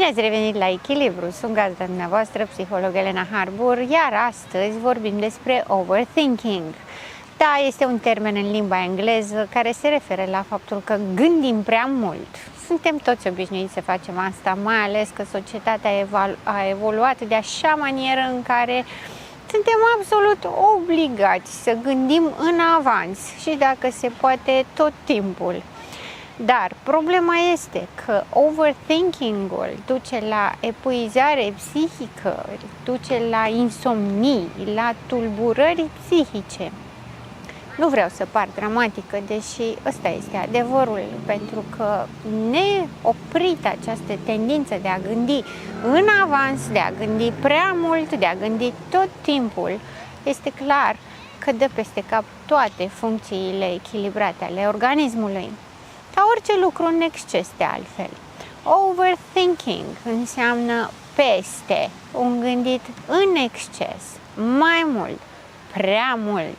Bine ați revenit la Echilibru! Sunt gazda dumneavoastră, psiholog Elena Harbour, iar astăzi vorbim despre overthinking. Da, este un termen în limba engleză care se referă la faptul că gândim prea mult. Suntem toți obișnuiți să facem asta, mai ales că societatea a evoluat de așa manieră în care suntem absolut obligați să gândim în avans și, dacă se poate, tot timpul. Dar problema este că overthinking-ul duce la epuizare psihică, duce la insomnii, la tulburări psihice. Nu vreau să par dramatică, deși ăsta este adevărul, pentru că neoprită această tendință de a gândi în avans, de a gândi prea mult, de a gândi tot timpul, este clar că dă peste cap toate funcțiile echilibrate ale organismului. Ca orice lucru în exces, de altfel. Overthinking înseamnă peste, un gândit în exces, mai mult, prea mult.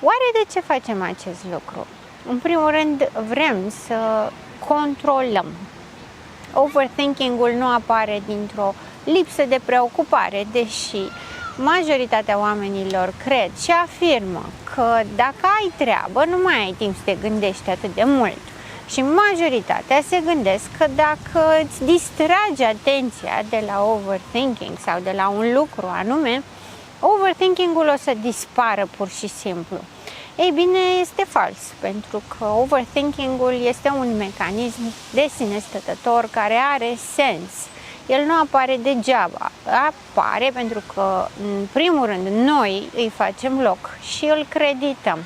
Oare de ce facem acest lucru? În primul rând, vrem să controlăm. Overthinking-ul nu apare dintr-o lipsă de preocupare, deși majoritatea oamenilor cred și afirmă că dacă ai treabă, nu mai ai timp să te gândești atât de mult. Și majoritatea se gândesc că dacă îți distragi atenția de la overthinking sau de la un lucru anume, overthinking-ul o să dispară pur și simplu. Ei bine, este fals, pentru că overthinking-ul este un mecanism de sine stătător care are sens. El nu apare degeaba, apare pentru că, în primul rând, noi îi facem loc și îl credităm.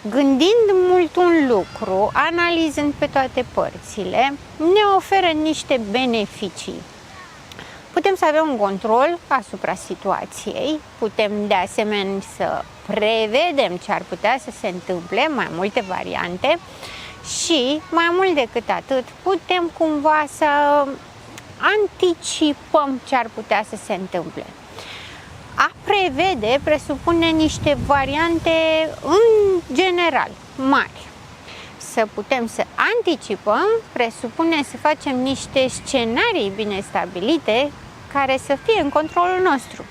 Gândind mult un lucru, analizând pe toate părțile, ne oferă niște beneficii. Putem să avem un control asupra situației, putem de asemenea să prevedem ce ar putea să se întâmple, mai multe variante, și, mai mult decât atât, putem cumva să anticipăm ce ar putea să se întâmple. A prevede presupune niște variante în general mari. Să putem să anticipăm presupune să facem niște scenarii bine stabilite care să fie în controlul nostru.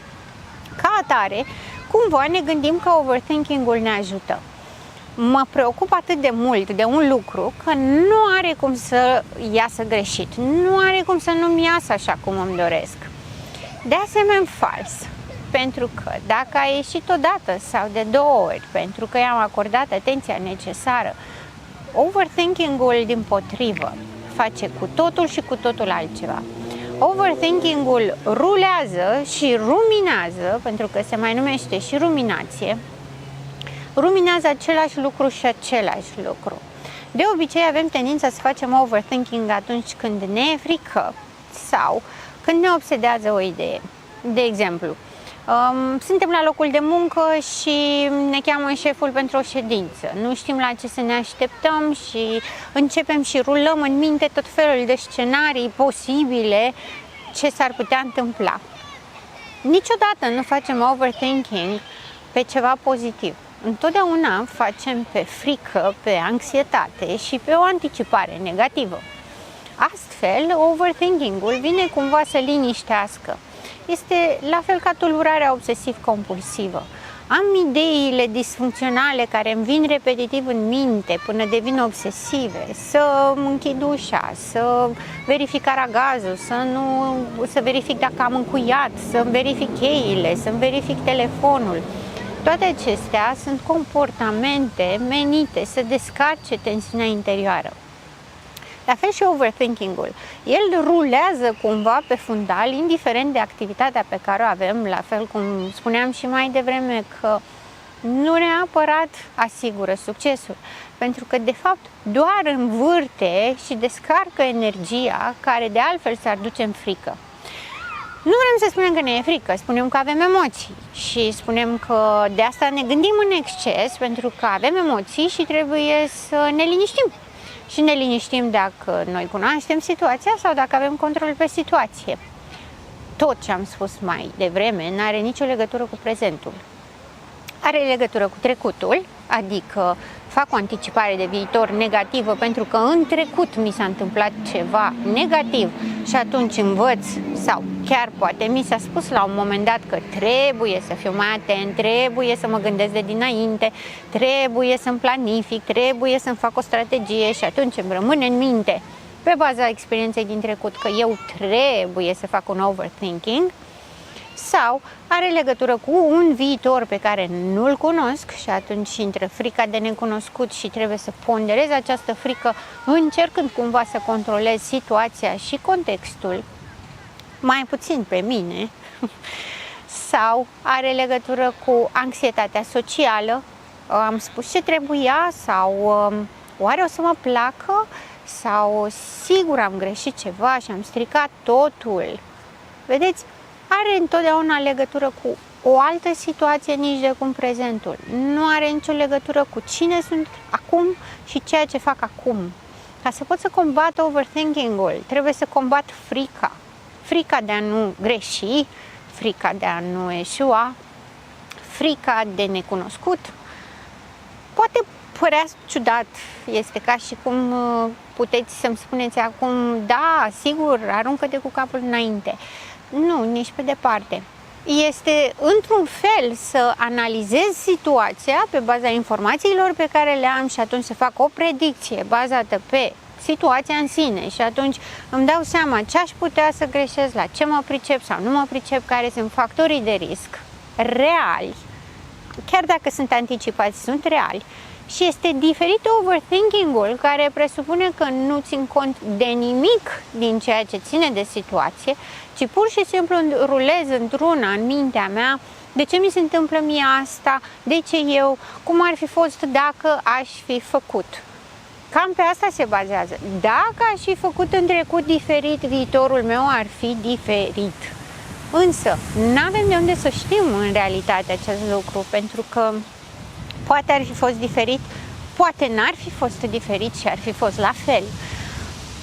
Ca atare, cumva ne gândim că overthinking-ul ne ajută. Mă preocup atât de mult de un lucru că nu are cum să iasă greșit, nu are cum să nu-mi iasă așa cum îmi doresc. De asemenea, fals. Pentru că dacă a ieșit odată sau de două ori, pentru că i-am acordat atenția necesară, overthinking-ul dimpotrivă face cu totul și cu totul altceva. Overthinking-ul rulează și ruminează, pentru că se mai numește și ruminație, ruminează același lucru și același lucru. De obicei avem tendința să facem overthinking atunci când ne e frică sau când ne obsedează o idee. De exemplu, suntem la locul de muncă și ne cheamă șeful pentru o ședință. Nu știm la ce să ne așteptăm și începem și rulăm în minte tot felul de scenarii posibile ce s-ar putea întâmpla. Niciodată nu facem overthinking pe ceva pozitiv. Întotdeauna facem pe frică, pe anxietate și pe o anticipare negativă. Astfel, overthinking-ul vine cumva să liniștească. Este la fel ca tulburarea obsesiv-compulsivă. Am ideile disfuncționale care îmi vin repetitiv în minte până devin obsesive. Să închid ușa, să verific aragazul, să verific dacă am încuiat, să-mi verific cheile, să-mi verific telefonul. Toate acestea sunt comportamente menite să descarce tensiunea interioară. La fel și overthinking-ul. El rulează cumva pe fundal, indiferent de activitatea pe care o avem, la fel cum spuneam și mai devreme, că nu neapărat asigură succesul, pentru că de fapt doar învârte și descarcă energia care de altfel s-ar duce în frică. Nu vrem să spunem că ne e frică, spunem că avem emoții și spunem că de asta ne gândim în exces, pentru că avem emoții și trebuie să ne liniștim. Și ne liniștim dacă noi cunoaștem situația sau dacă avem control pe situație. Tot ce am spus mai devreme nu are nicio legătură cu prezentul. Are legătură cu trecutul, adică fac o anticipare de viitor negativă pentru că în trecut mi s-a întâmplat ceva negativ și atunci învăț, sau chiar poate mi s-a spus la un moment dat că trebuie să fiu mai atent, trebuie să mă gândesc de dinainte, trebuie să-mi planific, trebuie să-mi fac o strategie și atunci îmi rămâne în minte, pe baza experienței din trecut, că eu trebuie să fac un overthinking, sau are legătură cu un viitor pe care nu-l cunosc și atunci intră frica de necunoscut și trebuie să ponderez această frică încercând cumva să controlez situația și contextul, mai puțin pe mine, sau are legătură cu anxietatea socială, am spus ce trebuia sau oare o să mă placă sau sigur am greșit ceva și am stricat totul. Vedeți? Are întotdeauna legătură cu o altă situație nici de cum prezentul. Nu are nicio legătură cu cine sunt acum și ceea ce fac acum. Ca să pot să combat overthinking-ul, trebuie să combat frica. Frica de a nu greși, frica de a nu eșua, frica de necunoscut. Poate părea ciudat, este ca și cum puteți să-mi spuneți acum, da, sigur, aruncă-te cu capul înainte. Nu, nici pe departe. Este într-un fel să analizez situația pe baza informațiilor pe care le am și atunci să fac o predicție bazată pe situația în sine și atunci îmi dau seama ce aș putea să greșesc, la ce mă pricep sau nu mă pricep, care sunt factorii de risc reali, chiar dacă sunt anticipați, sunt reali. Și este diferit overthinking-ul, care presupune că nu țin cont de nimic din ceea ce ține de situație, ci pur și simplu rulez într-una în mintea mea, de ce mi se întâmplă mie asta, de ce eu, cum ar fi fost dacă aș fi făcut. Cam pe asta se bazează. Dacă aș fi făcut în trecut diferit, viitorul meu ar fi diferit. Însă, nu avem de unde să știm în realitate acest lucru, pentru că poate ar fi fost diferit, poate n-ar fi fost diferit și ar fi fost la fel.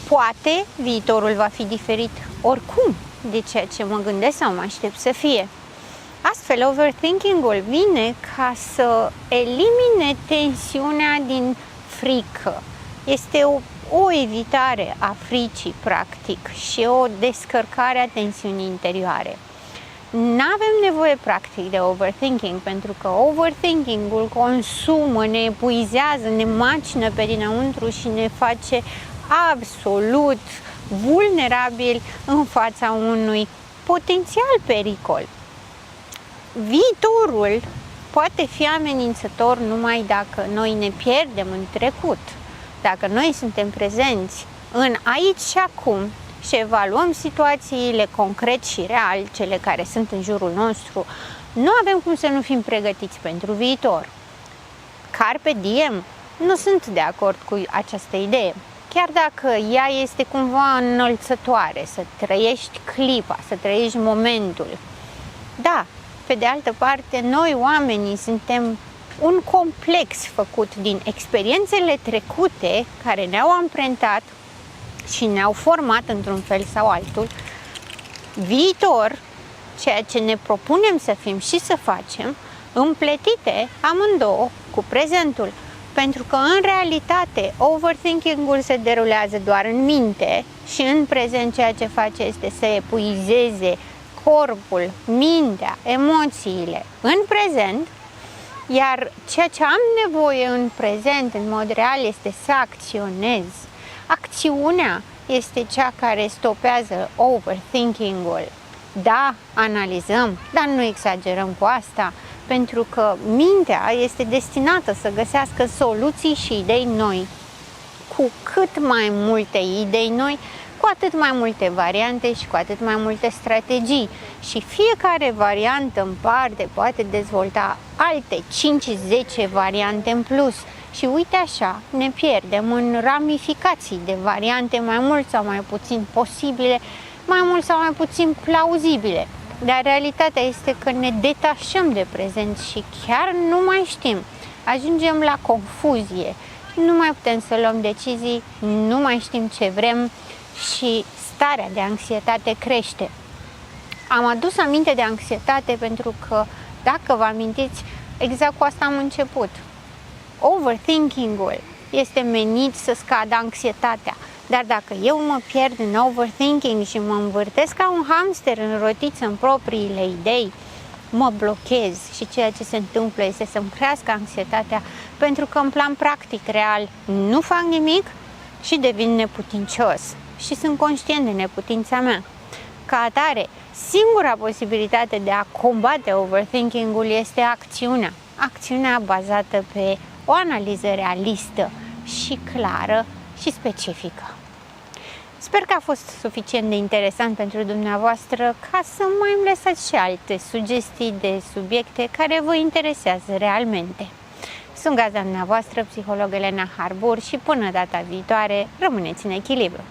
Poate viitorul va fi diferit oricum de ceea ce mă gândesc sau mă aștept să fie. Astfel, overthinking-ul vine ca să elimine tensiunea din frică. Este o evitare a fricii, practic, și o descărcare a tensiunii interioare. Nu avem nevoie, practic, de overthinking, pentru că overthinking-ul consumă, ne epuizează, ne macină pe dinăuntru și ne face absolut vulnerabil în fața unui potențial pericol. Viitorul poate fi amenințător numai dacă noi ne pierdem în trecut. Dacă noi suntem prezenți în aici și acum și evaluăm situațiile concret și real, cele care sunt în jurul nostru, nu avem cum să nu fim pregătiți pentru viitor. Carpe diem, nu sunt de acord cu această idee. Chiar dacă ea este cumva înălțătoare, să trăiești clipa, să trăiești momentul. Da, pe de altă parte, noi oamenii suntem un complex făcut din experiențele trecute care ne-au amprentat și ne-au format într-un fel sau altul. Viitor, ceea ce ne propunem să fim și să facem, împletite amândouă cu prezentul. Pentru că în realitate overthinking-ul se derulează doar în minte și în prezent ceea ce face este să epuizeze corpul, mintea, emoțiile în prezent, iar ceea ce am nevoie în prezent, în mod real, este să acționez. Acțiunea este cea care stopează overthinking-ul. Da, analizăm, dar nu exagerăm cu asta, pentru că mintea este destinată să găsească soluții și idei noi. Cu cât mai multe idei noi, cu atât mai multe variante și cu atât mai multe strategii. Și fiecare variantă în parte poate dezvolta alte 5-10 variante în plus. Și uite așa, ne pierdem în ramificații de variante mai mult sau mai puțin posibile, mai mult sau mai puțin plauzibile. Dar realitatea este că ne detașăm de prezent și chiar nu mai știm. Ajungem la confuzie, nu mai putem să luăm decizii, nu mai știm ce vrem și starea de anxietate crește. Am adus aminte de anxietate pentru că, dacă vă amintiți, exact cu asta am început. overthinking-ul este menit să scadă anxietatea. Dar dacă eu mă pierd în overthinking și mă învârtesc ca un hamster în rotiță în propriile idei, mă blochez și ceea ce se întâmplă este să-mi crească anxietatea pentru că în plan practic, real, nu fac nimic și devin neputincios și sunt conștient de neputința mea. Ca atare, singura posibilitate de a combate overthinking-ul este acțiunea. Acțiunea bazată pe o analiză realistă și clară și specifică. Sper că a fost suficient de interesant pentru dumneavoastră ca să mai îmi lăsați și alte sugestii de subiecte care vă interesează realmente. Sunt gazda dumneavoastră, psiholog Elena Harbur, și până data viitoare, rămâneți în echilibru!